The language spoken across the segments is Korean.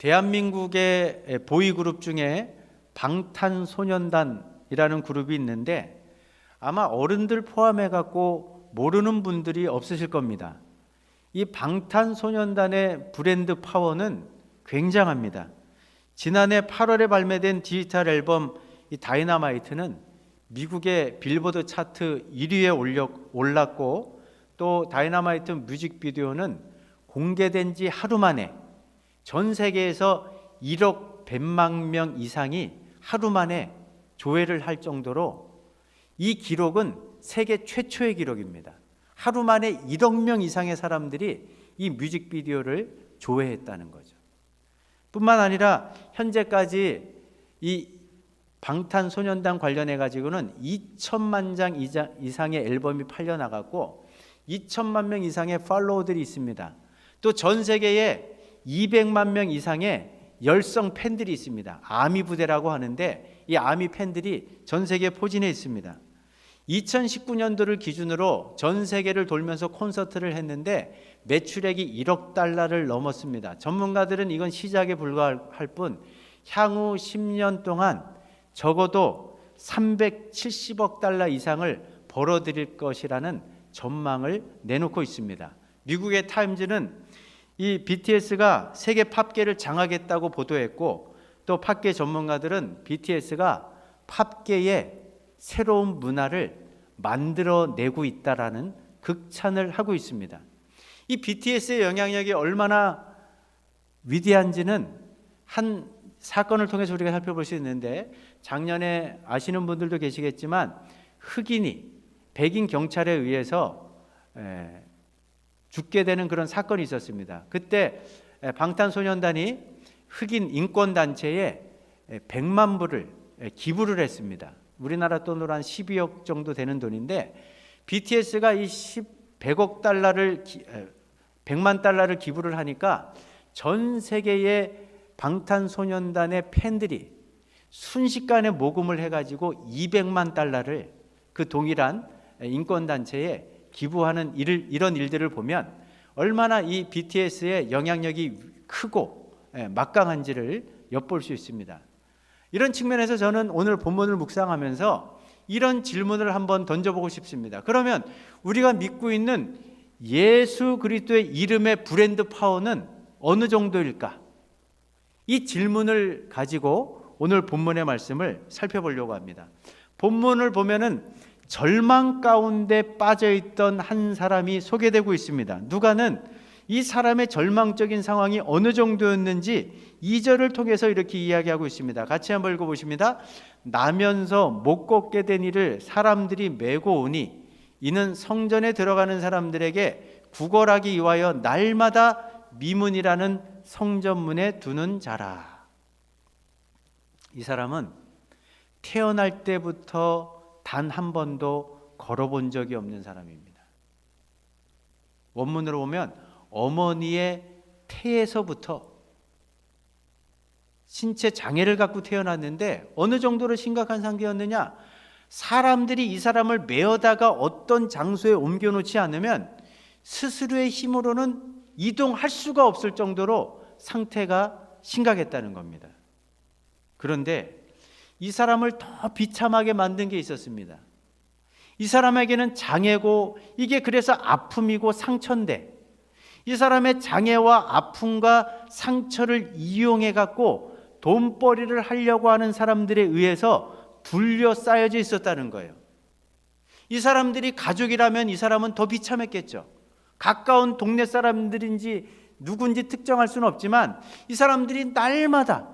대한민국의 보이그룹 중에 방탄소년단이라는 그룹이 있는데 아마 어른들 포함해 갖고 모르는 분들이 없으실 겁니다. 이 방탄소년단의 브랜드 파워는 굉장합니다. 지난해 8월에 발매된 디지털 앨범 이 다이너마이트는 미국의 빌보드 차트 1위에 올랐고, 또 다이너마이트 뮤직비디오는 공개된 지 하루 만에 전 세계에서 1억 100만 명 이상이 하루 만에 조회를 할 정도로 이 기록은 세계 최초의 기록입니다. 하루 만에 1억 명 이상의 사람들이 이 뮤직비디오를 조회했다는 거죠. 뿐만 아니라 현재까지 이 방탄소년단 관련해 가지고는 2천만 장 이상의 앨범이 팔려 나갔고 2천만 명 이상의 팔로워들이 있습니다. 또 전 세계에 200만 명 이상의 열성 팬들이 있습니다. 아미 부대라고 하는데 이 아미 팬들이 전 세계에 포진해 있습니다. 2019년도를 기준으로 전 세계를 돌면서 콘서트를 했는데 매출액이 1억 달러를 넘었습니다. 전문가들은 이건 시작에 불과할 뿐 향후 10년 동안 적어도 370억 달러 이상을 벌어들일 것이라는 전망을 내놓고 있습니다. 미국의 타임즈는 이 BTS가 세계 팝계를 장악했다고 보도했고, 또 팝계 전문가들은 BTS가 팝계의 새로운 문화를 만들어내고 있다라는 극찬을 하고 있습니다. 이 BTS의 영향력이 얼마나 위대한지는 한 사건을 통해서 우리가 살펴볼 수 있는데, 작년에 아시는 분들도 계시겠지만 흑인이 백인 경찰에 의해서 죽게 되는 그런 사건이 있었습니다. 그때 방탄소년단이 흑인 인권단체에 100만 불을 기부를 했습니다. 우리나라 돈으로 한 12억 정도 되는 돈인데 BTS가 이 100억 달러를 100만 달러를 기부를 하니까 전 세계의 방탄소년단의 팬들이 순식간에 모금을 해가지고 200만 달러를 그 동일한 인권단체에 기부하는 이런 일들을 보면 얼마나 이 BTS의 영향력이 크고 막강한지를 엿볼 수 있습니다. 이런 측면에서 저는 오늘 본문을 묵상하면서 이런 질문을 한번 던져보고 싶습니다. 그러면 우리가 믿고 있는 예수 그리스도의 이름의 브랜드 파워는 어느 정도일까? 이 질문을 가지고 오늘 본문의 말씀을 살펴보려고 합니다. 본문을 보면은 절망 가운데 빠져있던 한 사람이 소개되고 있습니다. 누가는 이 사람의 절망적인 상황이 어느 정도였는지 2절을 통해서 이렇게 이야기하고 있습니다. 같이 한번 읽어보십니다. 나면서 못 걷게 된 이를 사람들이 메고 오니 이는 성전에 들어가는 사람들에게 구걸하기 위하여 날마다 미문이라는 성전문에 두는 자라. 이 사람은 태어날 때부터 단 한 번도 걸어본 적이 없는 사람입니다. 원문으로 보면 어머니의 태에서부터 신체 장애를 갖고 태어났는데 어느 정도로 심각한 상태였느냐? 사람들이 이 사람을 메어다가 어떤 장소에 옮겨놓지 않으면 스스로의 힘으로는 이동할 수가 없을 정도로 상태가 심각했다는 겁니다. 그런데 이 사람을 더 비참하게 만든 게 있었습니다. 이 사람에게는 장애고 이게 그래서 아픔이고 상처인데 이 사람의 장애와 아픔과 상처를 이용해 갖고 돈벌이를 하려고 하는 사람들에 의해서 둘러싸여져 있었다는 거예요. 이 사람들이 가족이라면 이 사람은 더 비참했겠죠. 가까운 동네 사람들인지 누군지 특정할 수는 없지만 이 사람들이 날마다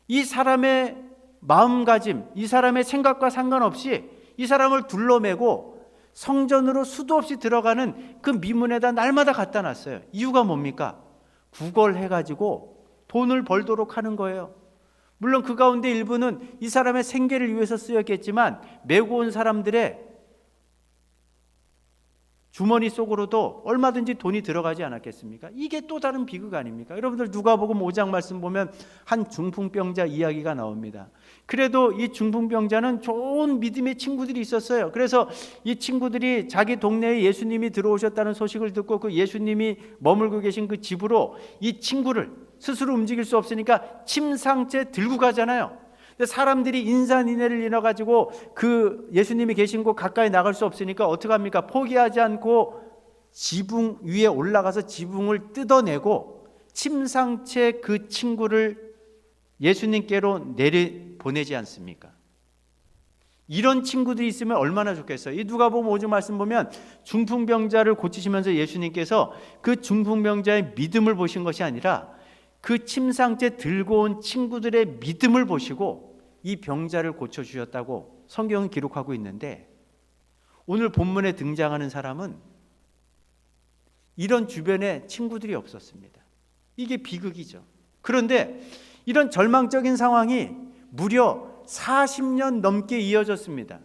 이 사람의 마음가짐, 이 사람의 생각과 상관없이 이 사람을 둘러매고 성전으로 수도 없이 들어가는 그 미문에다 날마다 갖다 놨어요. 이유가 뭡니까? 구걸해가지고 돈을 벌도록 하는 거예요. 물론 그 가운데 일부는 이 사람의 생계를 위해서 쓰였겠지만 메고 온 사람들의 주머니 속으로도 얼마든지 돈이 들어가지 않았겠습니까? 이게 또 다른 비극 아닙니까? 여러분들 누가복음 5장 말씀 보면 한 중풍병자 이야기가 나옵니다. 그래도 이 중풍병자는 좋은 믿음의 친구들이 있었어요. 그래서 이 친구들이 자기 동네에 예수님이 들어오셨다는 소식을 듣고 그 예수님이 머물고 계신 그 집으로 이 친구를 스스로 움직일 수 없으니까 침상째 들고 가잖아요. 근데 사람들이 인산인해를 인해가지고 그 예수님이 계신 곳 가까이 나갈 수 없으니까 어떻게 합니까? 포기하지 않고 지붕 위에 올라가서 지붕을 뜯어내고 침상채 그 친구를 예수님께로 보내지 않습니까? 이런 친구들이 있으면 얼마나 좋겠어요. 이 누가복음 5장 말씀 보면 중풍병자를 고치시면서 예수님께서 그 중풍병자의 믿음을 보신 것이 아니라 그 침상째 들고 온 친구들의 믿음을 보시고 이 병자를 고쳐주셨다고 성경은 기록하고 있는데, 오늘 본문에 등장하는 사람은 이런 주변에 친구들이 없었습니다. 이게 비극이죠. 그런데 이런 절망적인 상황이 무려 40년 넘게 이어졌습니다.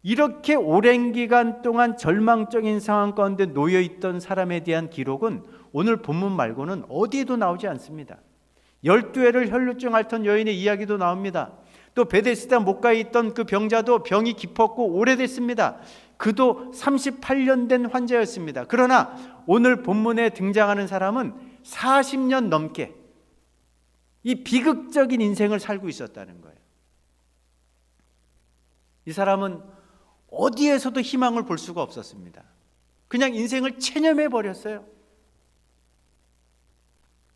이렇게 오랜 기간 동안 절망적인 상황 가운데 놓여있던 사람에 대한 기록은 오늘 본문 말고는 어디에도 나오지 않습니다. 12회를 혈루증 앓던 여인의 이야기도 나옵니다. 또 베데스다 못가에 있던 그 병자도 병이 깊었고 오래됐습니다. 그도 38년 된 환자였습니다. 그러나 오늘 본문에 등장하는 사람은 40년 넘게 이 비극적인 인생을 살고 있었다는 거예요. 이 사람은 어디에서도 희망을 볼 수가 없었습니다. 그냥 인생을 체념해 버렸어요.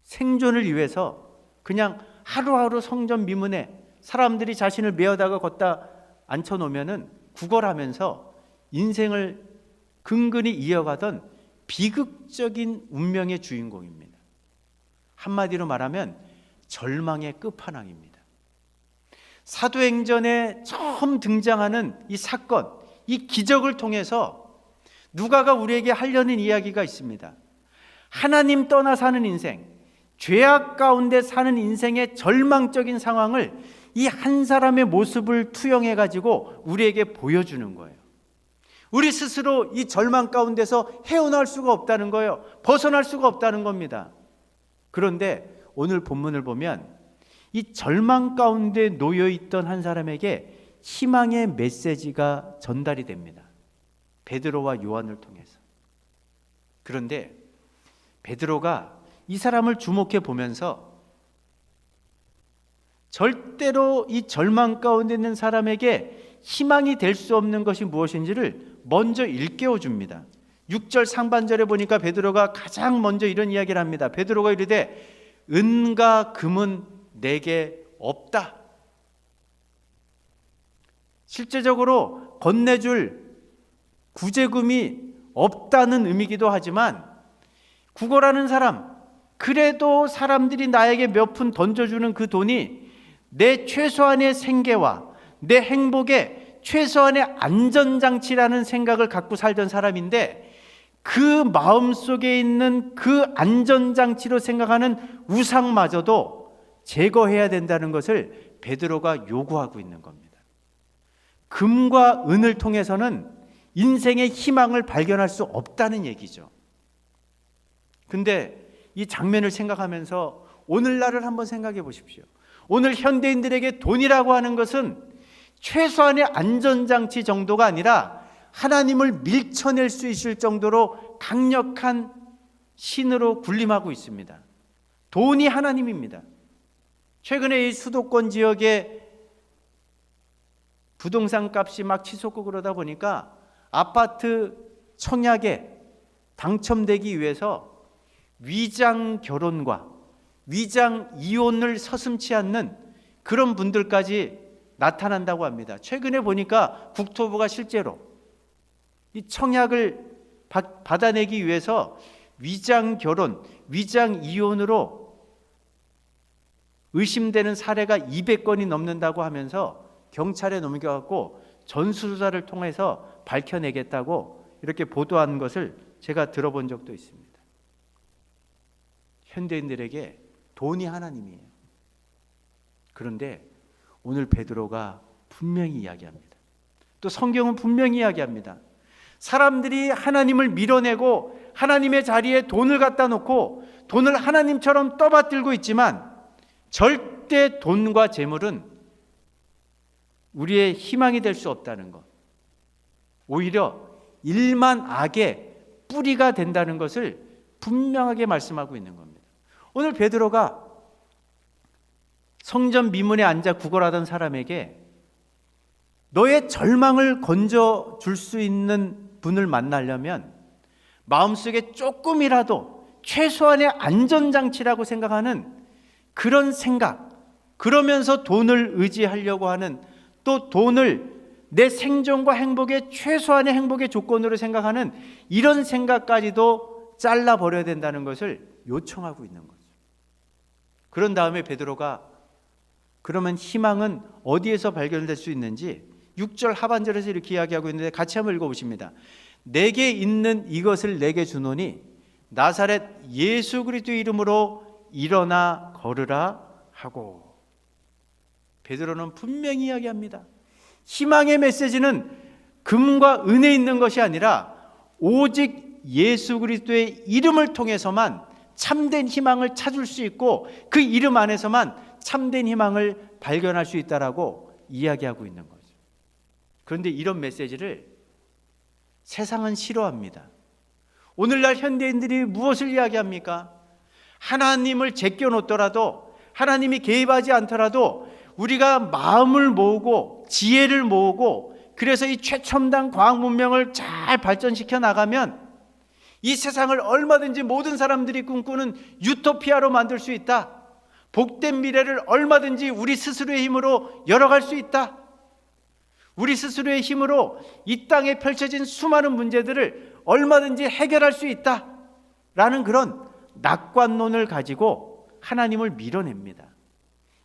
생존을 위해서 그냥 하루하루 성전 미문에 사람들이 자신을 메어다가 걷다 앉혀놓으면은 구걸하면서 인생을 근근히 이어가던 비극적인 운명의 주인공입니다. 한마디로 말하면 절망의 끝판왕입니다. 사도행전에 처음 등장하는 이 사건, 이 기적을 통해서 누가가 우리에게 하려는 이야기가 있습니다. 하나님 떠나 사는 인생, 죄악 가운데 사는 인생의 절망적인 상황을 이 한 사람의 모습을 투영해 가지고 우리에게 보여주는 거예요. 우리 스스로 이 절망 가운데서 헤어날 수가 없다는 거예요. 벗어날 수가 없다는 겁니다. 그런데 오늘 본문을 보면 이 절망 가운데 놓여있던 한 사람에게 희망의 메시지가 전달이 됩니다. 베드로와 요한을 통해서. 그런데 베드로가 이 사람을 주목해 보면서 절대로 이 절망 가운데 있는 사람에게 희망이 될 수 없는 것이 무엇인지를 먼저 일깨워 줍니다. 6절 상반절에 보니까 베드로가 가장 먼저 이런 이야기를 합니다. 베드로가 이르되 은과 금은 내게 없다. 실제적으로 건네줄 구제금이 없다는 의미이기도 하지만, 구걸하는 사람, 그래도 사람들이 나에게 몇 푼 던져주는 그 돈이 내 최소한의 생계와 내 행복의 최소한의 안전장치라는 생각을 갖고 살던 사람인데, 그 마음속에 있는 그 안전장치로 생각하는 우상마저도 제거해야 된다는 것을 베드로가 요구하고 있는 겁니다. 금과 은을 통해서는 인생의 희망을 발견할 수 없다는 얘기죠. 근데 이 장면을 생각하면서 오늘날을 한번 생각해 보십시오. 오늘 현대인들에게 돈이라고 하는 것은 최소한의 안전장치 정도가 아니라 하나님을 밀쳐낼 수 있을 정도로 강력한 신으로 군림하고 있습니다. 돈이 하나님입니다. 최근에 이 수도권 지역에 부동산 값이 막 치솟고 그러다 보니까 아파트 청약에 당첨되기 위해서 위장 결혼과 위장 이혼을 서슴지 않는 그런 분들까지 나타난다고 합니다. 최근에 보니까 국토부가 실제로 이 청약을 받아내기 위해서 위장 결혼, 위장 이혼으로 의심되는 사례가 200건이 넘는다고 하면서 경찰에 넘겨갖고 전수조사를 통해서 밝혀내겠다고 이렇게 보도한 것을 제가 들어본 적도 있습니다. 현대인들에게 돈이 하나님이에요. 그런데 오늘 베드로가 분명히 이야기합니다. 또 성경은 분명히 이야기합니다. 사람들이 하나님을 밀어내고 하나님의 자리에 돈을 갖다 놓고 돈을 하나님처럼 떠받들고 있지만, 절대 돈과 재물은 우리의 희망이 될 수 없다는 것, 오히려 일만 악의 뿌리가 된다는 것을 분명하게 말씀하고 있는 겁니다. 오늘 베드로가 성전 미문에 앉아 구걸하던 사람에게 너의 절망을 건져줄 수 있는 분을 만나려면 마음속에 조금이라도 최소한의 안전장치라고 생각하는 그런 생각, 그러면서 돈을 의지하려고 하는, 또 돈을 내 생존과 행복의 최소한의 행복의 조건으로 생각하는 이런 생각까지도 잘라버려야 된다는 것을 요청하고 있는 거죠. 그런 다음에 베드로가 그러면 희망은 어디에서 발견될 수 있는지 6절 하반절에서 이렇게 이야기하고 있는데 같이 한번 읽어보십니다. 내게 있는 이것을 내게 주노니 나사렛 예수 그리스도의 이름으로 일어나 걸으라 하고. 베드로는 분명히 이야기합니다. 희망의 메시지는 금과 은에 있는 것이 아니라 오직 예수 그리스도의 이름을 통해서만 참된 희망을 찾을 수 있고 그 이름 안에서만 참된 희망을 발견할 수 있다라고 이야기하고 있는 거죠. 그런데 이런 메시지를 세상은 싫어합니다. 오늘날 현대인들이 무엇을 이야기합니까? 하나님을 제껴놓더라도, 하나님이 개입하지 않더라도 우리가 마음을 모으고 지혜를 모으고 그래서 이 최첨단 과학 문명을 잘 발전시켜 나가면 이 세상을 얼마든지 모든 사람들이 꿈꾸는 유토피아로 만들 수 있다. 복된 미래를 얼마든지 우리 스스로의 힘으로 열어갈 수 있다. 우리 스스로의 힘으로 이 땅에 펼쳐진 수많은 문제들을 얼마든지 해결할 수 있다 라는 그런 낙관론을 가지고 하나님을 밀어냅니다.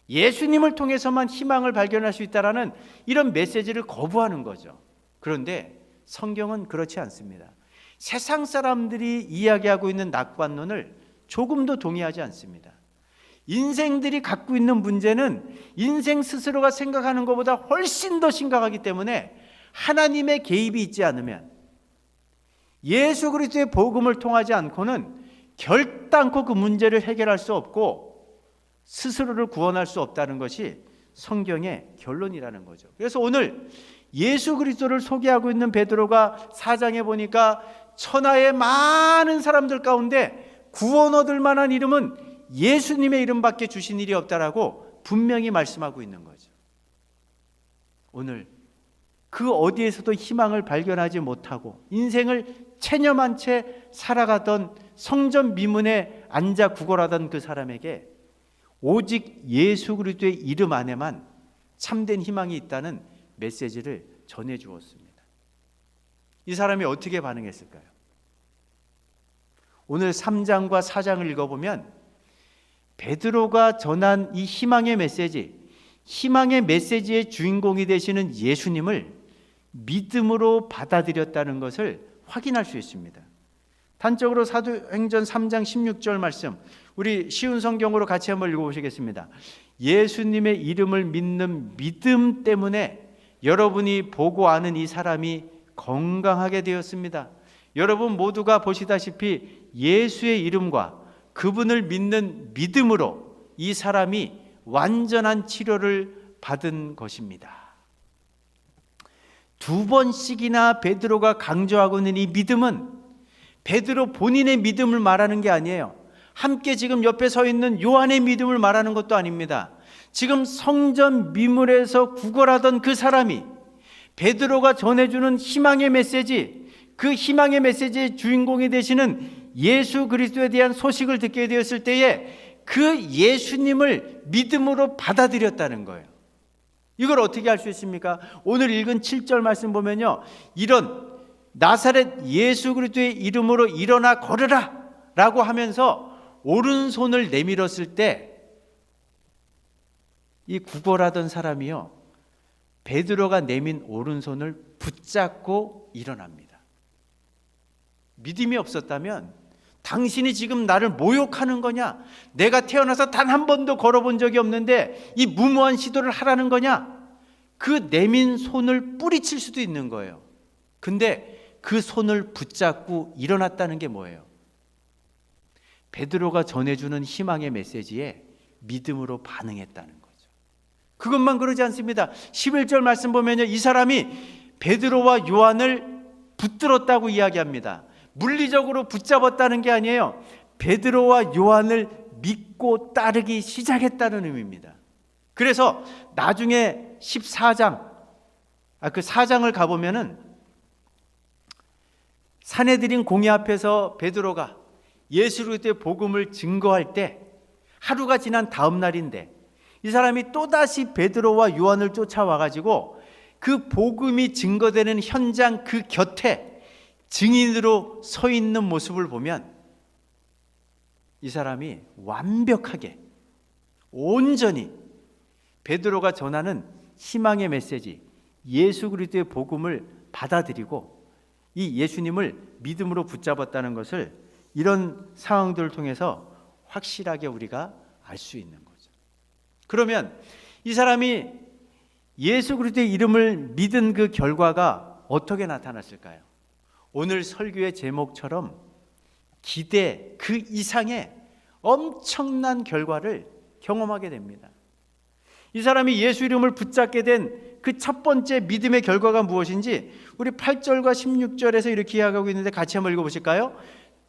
예수님을 통해서만 희망을 발견할 수 있다라는 이런 메시지를 거부하는 거죠. 그런데 성경은 그렇지 않습니다. 세상 사람들이 이야기하고 있는 낙관론을 조금도 동의하지 않습니다. 인생들이 갖고 있는 문제는 인생 스스로가 생각하는 것보다 훨씬 더 심각하기 때문에 하나님의 개입이 있지 않으면, 예수 그리스도의 복음을 통하지 않고는 결단코 그 문제를 해결할 수 없고 스스로를 구원할 수 없다는 것이 성경의 결론이라는 거죠. 그래서 오늘 예수 그리스도를 소개하고 있는 베드로가 4장에 보니까 천하의 많은 사람들 가운데 구원 얻을 만한 이름은 예수님의 이름밖에 주신 일이 없다라고 분명히 말씀하고 있는 거죠. 오늘 그 어디에서도 희망을 발견하지 못하고 인생을 체념한 채 살아가던 성전 미문에 앉아 구걸하던 그 사람에게 오직 예수 그리스도의 이름 안에만 참된 희망이 있다는 메시지를 전해 주었습니다. 이 사람이 어떻게 반응했을까요? 오늘 3장과 4장을 읽어보면 베드로가 전한 이 희망의 메시지, 희망의 메시지의 주인공이 되시는 예수님을 믿음으로 받아들였다는 것을 확인할 수 있습니다. 단적으로 사도행전 3장 16절 말씀, 우리 쉬운 성경으로 같이 한번 읽어보시겠습니다. 예수님의 이름을 믿는 믿음 때문에 여러분이 보고 아는 이 사람이 건강하게 되었습니다. 여러분 모두가 보시다시피 예수의 이름과 그분을 믿는 믿음으로 이 사람이 완전한 치료를 받은 것입니다. 두 번씩이나 베드로가 강조하고 있는 이 믿음은 베드로 본인의 믿음을 말하는 게 아니에요. 함께 지금 옆에 서 있는 요한의 믿음을 말하는 것도 아닙니다. 지금 성전 미문에서 구걸하던 그 사람이 베드로가 전해주는 희망의 메시지, 그 희망의 메시지의 주인공이 되시는 예수 그리스도에 대한 소식을 듣게 되었을 때에 그 예수님을 믿음으로 받아들였다는 거예요. 이걸 어떻게 할 수 있습니까? 오늘 읽은 7절 말씀 보면요, 이런 나사렛 예수 그리스도의 이름으로 일어나 걸으라 라고 하면서 오른손을 내밀었을 때 이 구걸하던 사람이요, 베드로가 내민 오른손을 붙잡고 일어납니다. 믿음이 없었다면 당신이 지금 나를 모욕하는 거냐? 내가 태어나서 단 한 번도 걸어본 적이 없는데 이 무모한 시도를 하라는 거냐? 그 내민 손을 뿌리칠 수도 있는 거예요. 근데 그 손을 붙잡고 일어났다는 게 뭐예요? 베드로가 전해주는 희망의 메시지에 믿음으로 반응했다는 거죠. 그것만 그러지 않습니다. 11절 말씀 보면요, 이 사람이 베드로와 요한을 붙들었다고 이야기합니다. 물리적으로 붙잡았다는 게 아니에요. 베드로와 요한을 믿고 따르기 시작했다는 의미입니다. 그래서 나중에 14장, 그 4장을 가보면은 산헤드린 공회 앞에서 베드로가 예수 그리스도의 복음을 증거할 때 하루가 지난 다음 날인데 이 사람이 또다시 베드로와 요한을 쫓아와 가지고 그 복음이 증거되는 현장 그 곁에 증인으로 서 있는 모습을 보면 이 사람이 완벽하게 온전히 베드로가 전하는 희망의 메시지 예수 그리스도의 복음을 받아들이고 이 예수님을 믿음으로 붙잡았다는 것을 이런 상황들을 통해서 확실하게 우리가 알 수 있는 거죠. 그러면 이 사람이 예수 그리스도의 이름을 믿은 그 결과가 어떻게 나타났을까요? 오늘 설교의 제목처럼 기대 그 이상의 엄청난 결과를 경험하게 됩니다. 이 사람이 예수 이름을 붙잡게 된 그 첫 번째 믿음의 결과가 무엇인지 우리 8절과 16절에서 이렇게 이야기하고 있는데 같이 한번 읽어보실까요?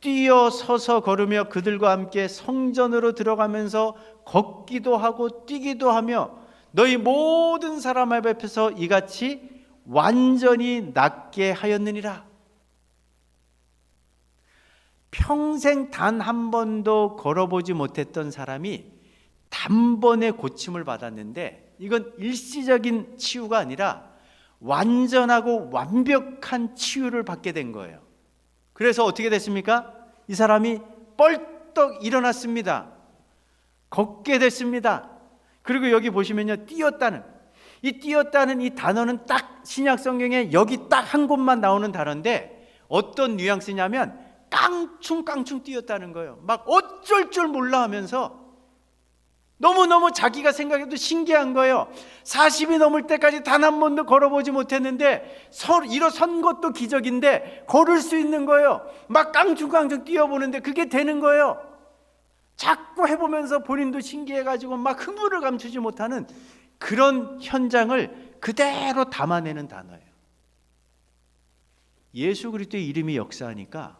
뛰어서서 걸으며 그들과 함께 성전으로 들어가면서 걷기도 하고 뛰기도 하며 너희 모든 사람 앞에서 이같이 완전히 낫게 하였느니라. 평생 단 한 번도 걸어보지 못했던 사람이 단번에 고침을 받았는데 이건 일시적인 치유가 아니라 완전하고 완벽한 치유를 받게 된 거예요. 그래서 어떻게 됐습니까? 이 사람이 뻘떡 일어났습니다. 걷게 됐습니다. 그리고 여기 보시면요, 뛰었다는 이 단어는 딱 신약 성경에 여기 딱 한 곳만 나오는 단어인데 어떤 뉘앙스냐면 깡충깡충 뛰었다는 거예요. 막 어쩔 줄 몰라 하면서 너무너무 자기가 생각해도 신기한 거예요. 40이 넘을 때까지 단 한 번도 걸어보지 못했는데 일어선 것도 기적인데 걸을 수 있는 거예요. 막 깡충깡충 뛰어보는데 그게 되는 거예요. 자꾸 해보면서 본인도 신기해가지고 막 흥분을 감추지 못하는 그런 현장을 그대로 담아내는 단어예요. 예수 그리스도의 이름이 역사하니까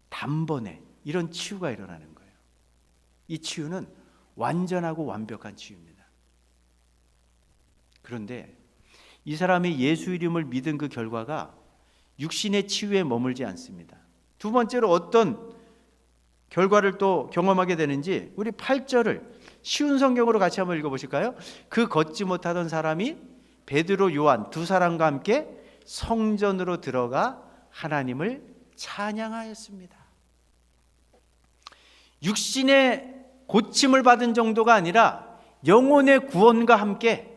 단번에 이런 치유가 일어나는 거예요. 이 치유는 완전하고 완벽한 치유입니다. 그런데 이 사람이 예수 이름을 믿은 그 결과가 육신의 치유에 머물지 않습니다. 두 번째로 어떤 결과를 또 경험하게 되는지 우리 8절을 쉬운 성경으로 같이 한번 읽어보실까요? 그 걷지 못하던 사람이 베드로 요한 두 사람과 함께 성전으로 들어가 하나님을 찬양하였습니다. 육신의 고침을 받은 정도가 아니라 영혼의 구원과 함께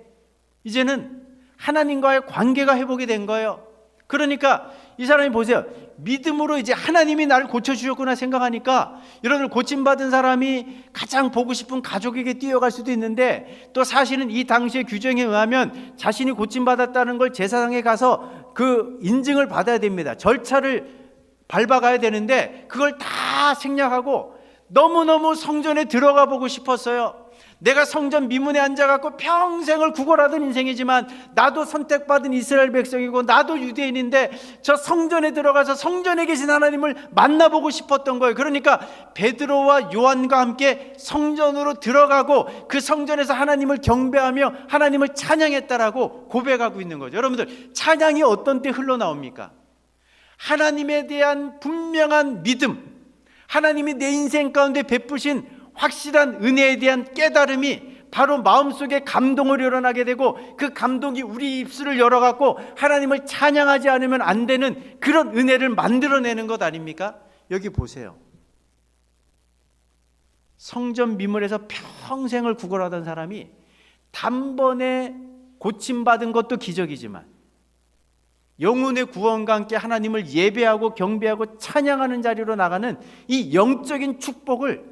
이제는 하나님과의 관계가 회복이 된 거예요. 그러니까 이 사람이 보세요. 믿음으로 이제 하나님이 나를 고쳐주셨구나 생각하니까 여러분 고침받은 사람이 가장 보고 싶은 가족에게 뛰어갈 수도 있는데 또 사실은 이 당시의 규정에 의하면 자신이 고침받았다는 걸 제사장에 가서 그 인증을 받아야 됩니다. 절차를 밟아가야 되는데 그걸 다 생략하고 너무너무 성전에 들어가 보고 싶었어요. 내가 성전 미문에 앉아갖고 평생을 구걸하던 인생이지만 나도 선택받은 이스라엘 백성이고 나도 유대인인데 저 성전에 들어가서 성전에 계신 하나님을 만나보고 싶었던 거예요. 그러니까 베드로와 요한과 함께 성전으로 들어가고 그 성전에서 하나님을 경배하며 하나님을 찬양했다라고 고백하고 있는 거죠. 여러분들 찬양이 어떤 때 흘러나옵니까? 하나님에 대한 분명한 믿음, 하나님이 내 인생 가운데 베푸신 확실한 은혜에 대한 깨달음이 바로 마음속에 감동을 일어나게 되고 그 감동이 우리 입술을 열어갖고 하나님을 찬양하지 않으면 안 되는 그런 은혜를 만들어내는 것 아닙니까? 여기 보세요. 성전 미문에서 평생을 구걸하던 사람이 단번에 고침받은 것도 기적이지만 영혼의 구원과 함께 하나님을 예배하고 경배하고 찬양하는 자리로 나가는 이 영적인 축복을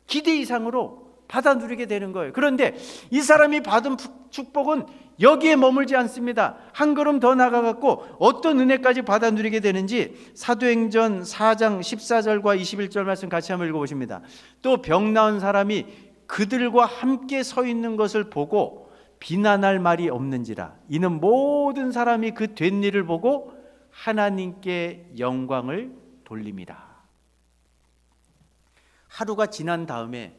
기대 이상으로 받아 누리게 되는 거예요. 그런데 이 사람이 받은 축복은 여기에 머물지 않습니다. 한 걸음 더 나가갖고 어떤 은혜까지 받아 누리게 되는지 사도행전 4장 14절과 21절 말씀 같이 한번 읽어보십니다. 또 병 나은 사람이 그들과 함께 서 있는 것을 보고 비난할 말이 없는지라 이는 모든 사람이 그 된 일을 보고 하나님께 영광을 돌립니다. 하루가 지난 다음에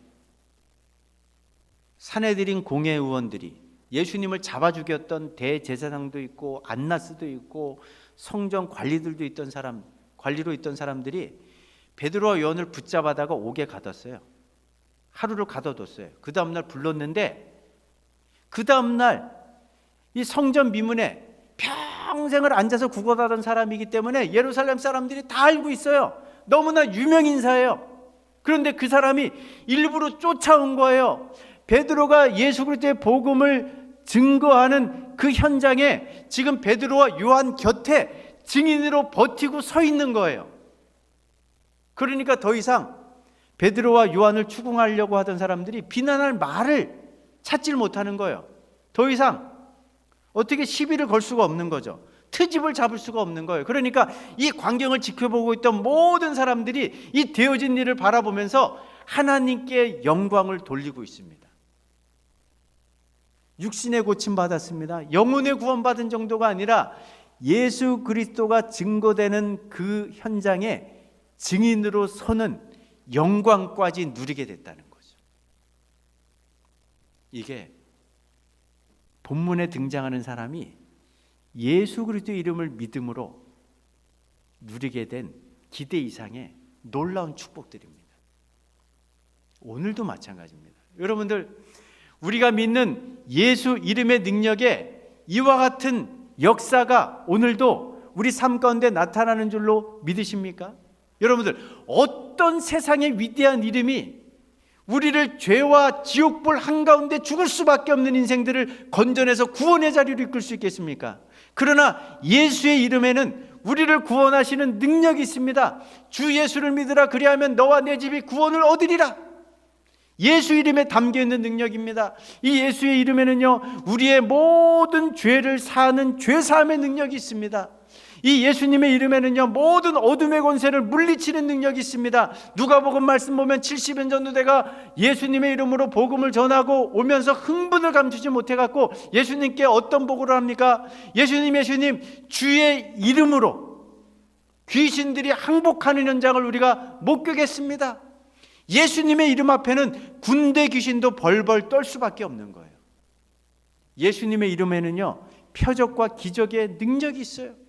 산헤드린 공회 의원들이 예수님을 잡아 죽였던 대제사장도 있고 안나스도 있고 성전 관리들도 있던 관리로 있던 사람들이 베드로와 요한을 붙잡아다가 옥에 가뒀어요. 하루를 가둬뒀어요. 그 다음날 불렀는데 그 다음날 이 성전 미문에 평생을 앉아서 구걸하던 사람이기 때문에 예루살렘 사람들이 다 알고 있어요. 너무나 유명 인사예요. 그런데 그 사람이 일부러 쫓아온 거예요. 베드로가 예수 그리스도의 복음을 증거하는 그 현장에 지금 베드로와 요한 곁에 증인으로 버티고 서 있는 거예요. 그러니까 더 이상 베드로와 요한을 추궁하려고 하던 사람들이 비난할 말을 찾질 못하는 거예요. 더 이상 어떻게 시비를 걸 수가 없는 거죠. 트집을 잡을 수가 없는 거예요. 그러니까 이 광경을 지켜보고 있던 모든 사람들이 이 되어진 일을 바라보면서 하나님께 영광을 돌리고 있습니다. 육신의 고침 받았습니다. 영혼의 구원 받은 정도가 아니라 예수 그리스도가 증거되는 그 현장에 증인으로 서는 영광까지 누리게 됐다는 거죠. 이게 본문에 등장하는 사람이 예수 그리스도의 이름을 믿음으로 누리게 된 기대 이상의 놀라운 축복들입니다. 오늘도 마찬가지입니다. 여러분들, 우리가 믿는 예수 이름의 능력에 이와 같은 역사가 오늘도 우리 삶 가운데 나타나는 줄로 믿으십니까? 여러분들, 어떤 세상의 위대한 이름이 우리를 죄와 지옥불 한가운데 죽을 수밖에 없는 인생들을 건져내서 구원의 자리로 이끌 수 있겠습니까? 그러나 예수의 이름에는 우리를 구원하시는 능력이 있습니다. 주 예수를 믿으라, 그리하면 너와 내 집이 구원을 얻으리라. 예수 이름에 담겨있는 능력입니다. 이 예수의 이름에는요, 우리의 모든 죄를 사하는 죄사함의 능력이 있습니다. 이 예수님의 이름에는요, 모든 어둠의 권세를 물리치는 능력이 있습니다. 누가복음 말씀 보면 70년 전도 내가 예수님의 이름으로 복음을 전하고 오면서 흥분을 감추지 못해갖고 예수님께 어떤 보고를 합니까? 예수님 주의 이름으로 귀신들이 항복하는 현장을 우리가 목격했습니다. 예수님의 이름 앞에는 군대 귀신도 벌벌 떨 수밖에 없는 거예요. 예수님의 이름에는요, 표적과 기적의 능력이 있어요.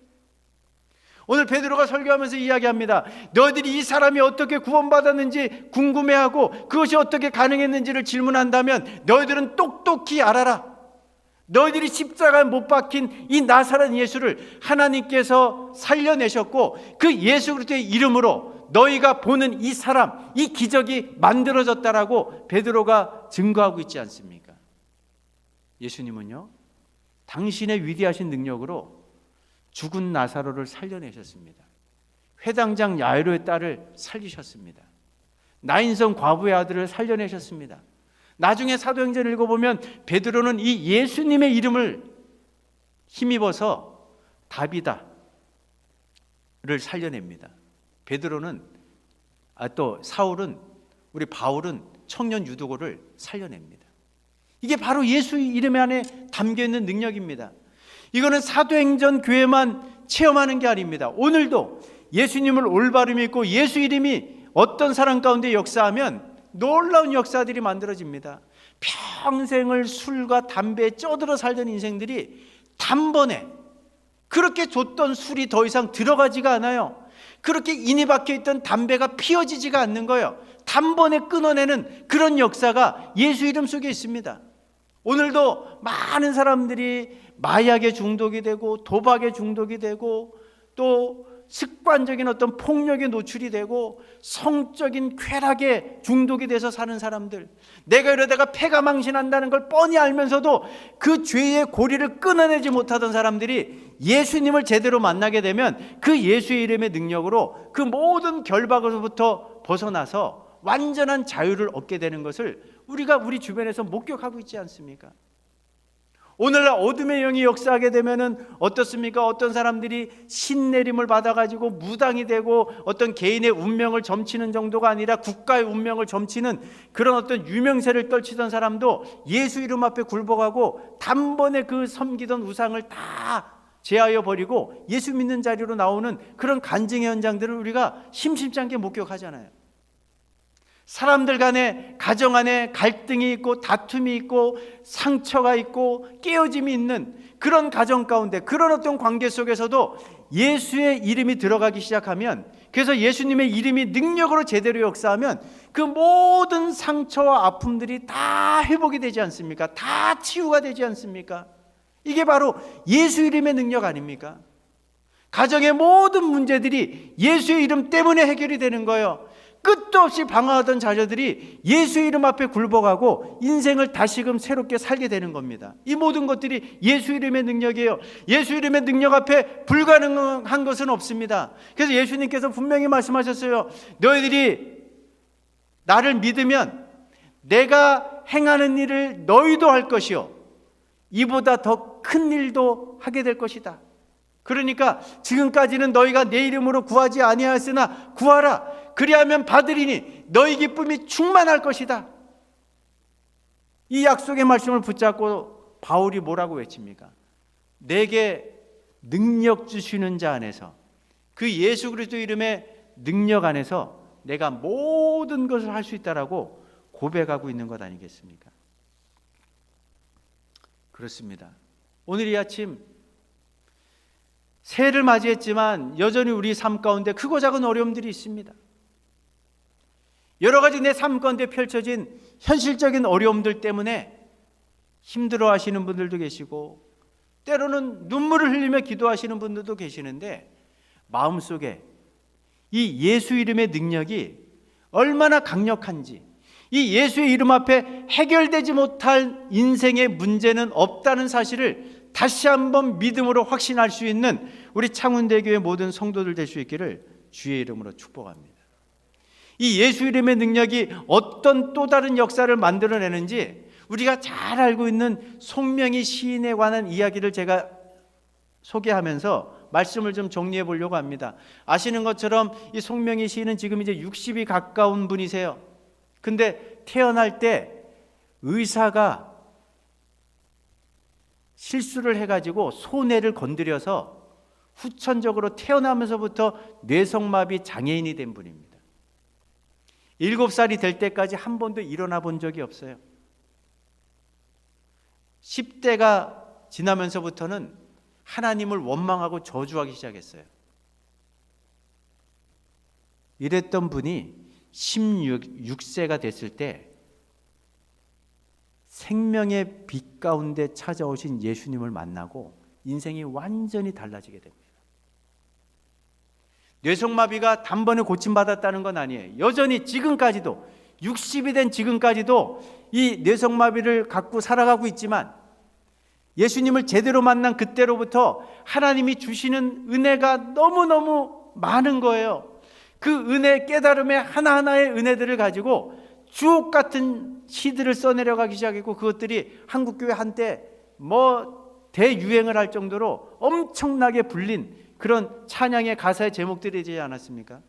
오늘 베드로가 설교하면서 이야기합니다. 너희들이 이 사람이 어떻게 구원받았는지 궁금해하고 그것이 어떻게 가능했는지를 질문한다면 너희들은 똑똑히 알아라. 너희들이 십자가에 못 박힌 이 나사렛 예수를 하나님께서 살려내셨고 그 예수 그리스도의 이름으로 너희가 보는 이 사람, 이 기적이 만들어졌다라고 베드로가 증거하고 있지 않습니까? 예수님은요, 당신의 위대하신 능력으로 죽은 나사로를 살려내셨습니다. 회당장 야이로의 딸을 살리셨습니다. 나인성 과부의 아들을 살려내셨습니다. 나중에 사도행전을 읽어보면 베드로는 이 예수님의 이름을 힘입어서 다비다를 살려냅니다. 베드로는 또 사울은, 우리 바울은 청년 유두고를 살려냅니다. 이게 바로 예수 이름 안에 담겨있는 능력입니다. 이거는 사도행전 교회만 체험하는 게 아닙니다. 오늘도 예수님을 올바로 믿고 예수 이름이 어떤 사람 가운데 역사하면 놀라운 역사들이 만들어집니다. 평생을 술과 담배에 쪄들어 살던 인생들이 단번에 그렇게 줬던 술이 더 이상 들어가지가 않아요. 그렇게 인이 박혀있던 담배가 피어지지가 않는 거예요. 단번에 끊어내는 그런 역사가 예수 이름 속에 있습니다. 오늘도 많은 사람들이 마약에 중독이 되고 도박에 중독이 되고 또 습관적인 어떤 폭력에 노출이 되고 성적인 쾌락에 중독이 돼서 사는 사람들, 내가 이러다가 패가 망신한다는 걸 뻔히 알면서도 그 죄의 고리를 끊어내지 못하던 사람들이 예수님을 제대로 만나게 되면 그 예수의 이름의 능력으로 그 모든 결박으로부터 벗어나서 완전한 자유를 얻게 되는 것을 우리가 우리 주변에서 목격하고 있지 않습니까? 오늘날 어둠의 영이 역사하게 되면은 어떻습니까? 어떤 사람들이 신내림을 받아가지고 무당이 되고 어떤 개인의 운명을 점치는 정도가 아니라 국가의 운명을 점치는 그런 어떤 유명세를 떨치던 사람도 예수 이름 앞에 굴복하고 단번에 그 섬기던 우상을 다 제하여 버리고 예수 믿는 자리로 나오는 그런 간증의 현장들을 우리가 심심치 않게 목격하잖아요. 사람들 간에, 가정 안에 갈등이 있고 다툼이 있고 상처가 있고 깨어짐이 있는 그런 가정 가운데, 그런 어떤 관계 속에서도 예수의 이름이 들어가기 시작하면, 그래서 예수님의 이름이 능력으로 제대로 역사하면 그 모든 상처와 아픔들이 다 회복이 되지 않습니까? 다 치유가 되지 않습니까? 이게 바로 예수 이름의 능력 아닙니까? 가정의 모든 문제들이 예수의 이름 때문에 해결이 되는 거예요. 끝도 없이 방황하던 자녀들이 예수의 이름 앞에 굴복하고 인생을 다시금 새롭게 살게 되는 겁니다. 이 모든 것들이 예수 이름의 능력이에요. 예수 이름의 능력 앞에 불가능한 것은 없습니다. 그래서 예수님께서 분명히 말씀하셨어요. 너희들이 나를 믿으면 내가 행하는 일을 너희도 할 것이요, 이보다 더 큰 일도 하게 될 것이다. 그러니까 지금까지는 너희가 내 이름으로 구하지 아니하였으나 구하라, 그리하면 받으리니 너희 기쁨이 충만할 것이다. 이 약속의 말씀을 붙잡고 바울이 뭐라고 외칩니까? 내게 능력 주시는 자 안에서, 그 예수 그리스도 이름의 능력 안에서 내가 모든 것을 할 수 있다라고 고백하고 있는 것 아니겠습니까? 그렇습니다. 오늘 이 아침 새해를 맞이했지만 여전히 우리 삶 가운데 크고 작은 어려움들이 있습니다. 여러 가지 내 삶 가운데 펼쳐진 현실적인 어려움들 때문에 힘들어 하시는 분들도 계시고, 때로는 눈물을 흘리며 기도하시는 분들도 계시는데, 마음속에 이 예수 이름의 능력이 얼마나 강력한지, 이 예수의 이름 앞에 해결되지 못할 인생의 문제는 없다는 사실을 다시 한번 믿음으로 확신할 수 있는 우리 창운대교의 모든 성도들 될 수 있기를 주의 이름으로 축복합니다. 이 예수 이름의 능력이 어떤 또 다른 역사를 만들어내는지 우리가 잘 알고 있는 송명희 시인에 관한 이야기를 제가 소개하면서 말씀을 좀 정리해 보려고 합니다. 아시는 것처럼 이 송명희 시인은 지금 이제 60이 가까운 분이세요. 근데 태어날 때 의사가 실수를 해가지고 소뇌를 건드려서 후천적으로 태어나면서부터 뇌성마비 장애인이 된 분입니다. 7살이 될 때까지 한 번도 일어나 본 적이 없어요. 10대가 지나면서부터는 하나님을 원망하고 저주하기 시작했어요. 이랬던 분이 16세가 됐을 때 생명의 빛 가운데 찾아오신 예수님을 만나고 인생이 완전히 달라지게 됩니다. 뇌성마비가 단번에 고침받았다는 건 아니에요. 여전히 지금까지도 60이 된 지금까지도 이 뇌성마비를 갖고 살아가고 있지만, 예수님을 제대로 만난 그때로부터 하나님이 주시는 은혜가 너무너무 많은 거예요. 그 은혜, 깨달음의 하나하나의 은혜들을 가지고 주옥 같은 시들을 써내려가기 시작했고, 그것들이 한국교회 한때 대유행을 할 정도로 엄청나게 불린 그런 찬양의 가사의 제목들이 되지 않았습니까?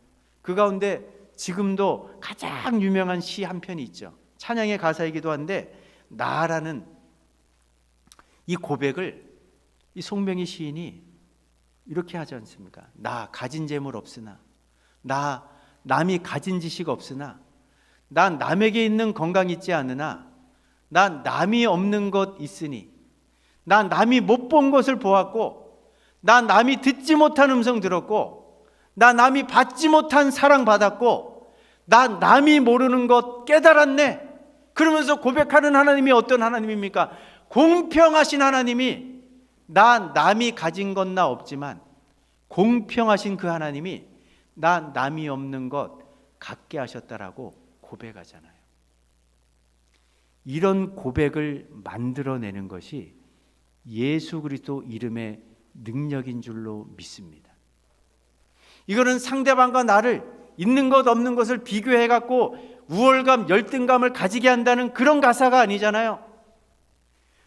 그 가운데 지금도 가장 유명한 시 한 편이 있죠. 찬양의 가사이기도 한데, 나라는 이 고백을 이 송명희 시인이 이렇게 하지 않습니까? 나 가진 재물 없으나, 나 남이 가진 지식 없으나, 난 남에게 있는 건강 있지 않으나, 난 남이 없는 것 있으니, 난 남이 못 본 것을 보았고, 난 남이 듣지 못한 음성 들었고, 난 남이 받지 못한 사랑 받았고, 난 남이 모르는 것 깨달았네. 그러면서 고백하는 하나님이 어떤 하나님입니까? 공평하신 하나님이, 난 남이 가진 건 나 없지만 공평하신 그 하나님이 난 남이 없는 것 갖게 하셨다라고 고백하잖아요. 이런 고백을 만들어내는 것이 예수 그리스도 이름의 능력인 줄로 믿습니다. 이거는 상대방과 나를 있는 것 없는 것을 비교해 갖고 우월감, 열등감을 가지게 한다는 그런 가사가 아니잖아요.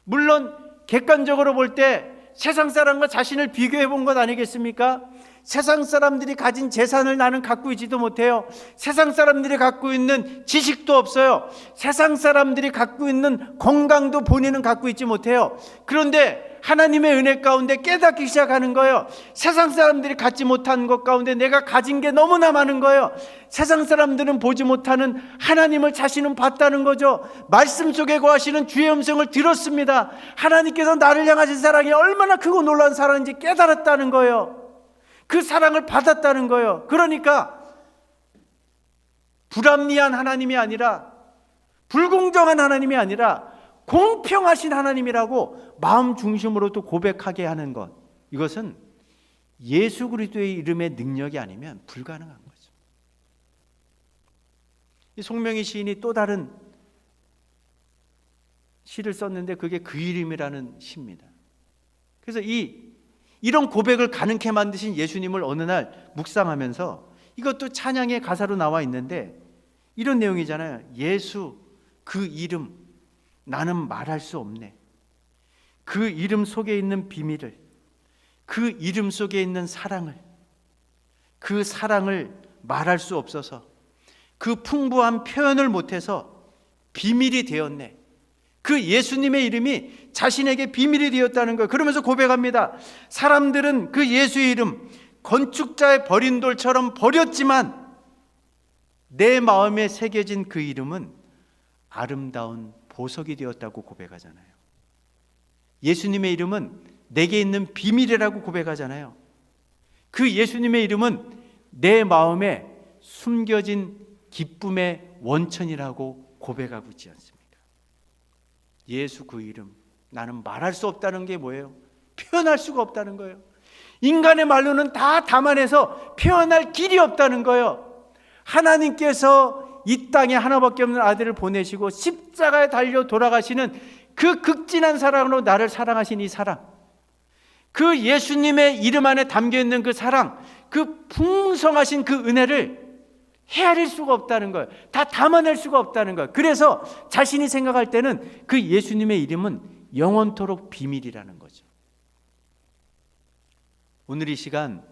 물론 객관적으로 볼 때 세상 사람과 자신을 비교해 본 것 아니겠습니까? 세상 사람들이 가진 재산을 나는 갖고 있지도 못해요. 세상 사람들이 갖고 있는 지식도 없어요. 세상 사람들이 갖고 있는 건강도 본인은 갖고 있지 못해요. 그런데 하나님의 은혜 가운데 깨닫기 시작하는 거예요. 세상 사람들이 갖지 못한 것 가운데 내가 가진 게 너무나 많은 거예요. 세상 사람들은 보지 못하는 하나님을 자신은 봤다는 거죠. 말씀 속에 거하시는 주의 음성을 들었습니다. 하나님께서 나를 향하신 사랑이 얼마나 크고 놀라운 사랑인지 깨달았다는 거예요. 그 사랑을 받았다는 거예요. 그러니까 불합리한 하나님이 아니라, 불공정한 하나님이 아니라 공평하신 하나님이라고 마음 중심으로 또 고백하게 하는 것, 이것은 예수 그리스도의 이름의 능력이 아니면 불가능한 거죠. 이 송명희 시인이 또 다른 시를 썼는데 그게 그 이름이라는 시입니다. 그래서 이런 고백을 가능케 만드신 예수님을 어느 날 묵상하면서, 이것도 찬양의 가사로 나와 있는데 이런 내용이잖아요. 예수 그 이름 나는 말할 수 없네. 그 이름 속에 있는 비밀을, 그 이름 속에 있는 사랑을, 그 사랑을 말할 수 없어서 그 풍부한 표현을 못해서 비밀이 되었네. 그 예수님의 이름이 자신에게 비밀이 되었다는 거예요. 그러면서 고백합니다. 사람들은 그 예수의 이름 건축자의 버린 돌처럼 버렸지만 내 마음에 새겨진 그 이름은 아름다운 보석이 되었다고 고백하잖아요. 예수님의 이름은 내게 있는 비밀이라고 고백하잖아요. 그 예수님의 이름은 내 마음에 숨겨진 기쁨의 원천이라고 고백하고 있지 않습니까? 예수 그 이름, 나는 말할 수 없다는 게 뭐예요? 표현할 수가 없다는 거예요. 인간의 말로는 다 담아내서 표현할 길이 없다는 거예요. 하나님께서 이 땅에 하나밖에 없는 아들을 보내시고 십자가에 달려 돌아가시는 그 극진한 사랑으로 나를 사랑하신 이 사랑, 그 예수님의 이름 안에 담겨있는 그 사랑, 그 풍성하신 그 은혜를 헤아릴 수가 없다는 거예요. 다 담아낼 수가 없다는 거예요. 그래서 자신이 생각할 때는 그 예수님의 이름은 영원토록 비밀이라는 거죠. 오늘 이 시간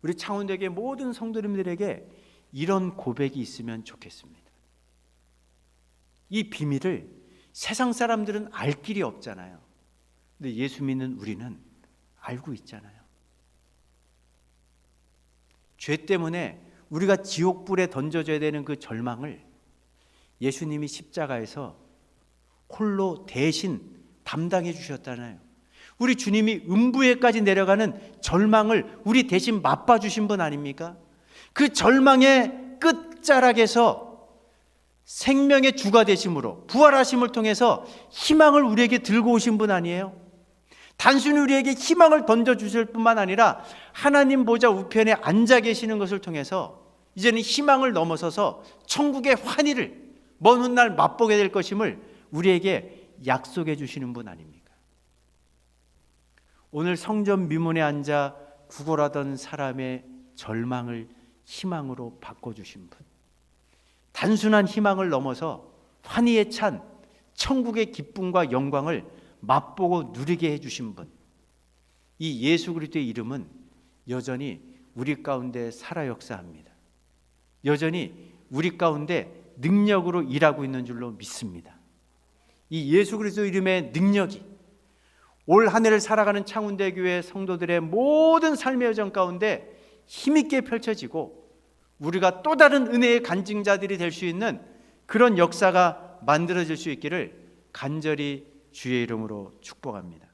우리 창원대교회 모든 성도님들에게 이런 고백이 있으면 좋겠습니다. 이 비밀을 세상 사람들은 알 길이 없잖아요. 근데 예수 믿는 우리는 알고 있잖아요. 죄 때문에 우리가 지옥불에 던져져야 되는 그 절망을 예수님이 십자가에서 홀로 대신 담당해 주셨잖아요. 우리 주님이 음부에까지 내려가는 절망을 우리 대신 맛봐 주신 분 아닙니까? 그 절망의 끝자락에서 생명의 주가 되심으로, 부활하심을 통해서 희망을 우리에게 들고 오신 분 아니에요? 단순히 우리에게 희망을 던져주실 뿐만 아니라 하나님 보좌 우편에 앉아 계시는 것을 통해서 이제는 희망을 넘어서서 천국의 환희를 먼 훗날 맛보게 될 것임을 우리에게 약속해 주시는 분 아닙니까? 오늘 성전 미문에 앉아 구걸하던 사람의 절망을 희망으로 바꿔주신 분, 단순한 희망을 넘어서 환희에 찬 천국의 기쁨과 영광을 맛보고 누리게 해주신 분, 이 예수 그리스도의 이름은 여전히 우리 가운데 살아 역사합니다. 여전히 우리 가운데 능력으로 일하고 있는 줄로 믿습니다. 이 예수 그리스도 이름의 능력이 올 한 해를 살아가는 창운대교회 성도들의 모든 삶의 여정 가운데 힘있게 펼쳐지고 우리가 또 다른 은혜의 간증자들이 될 수 있는 그런 역사가 만들어질 수 있기를 간절히 주의 이름으로 축복합니다.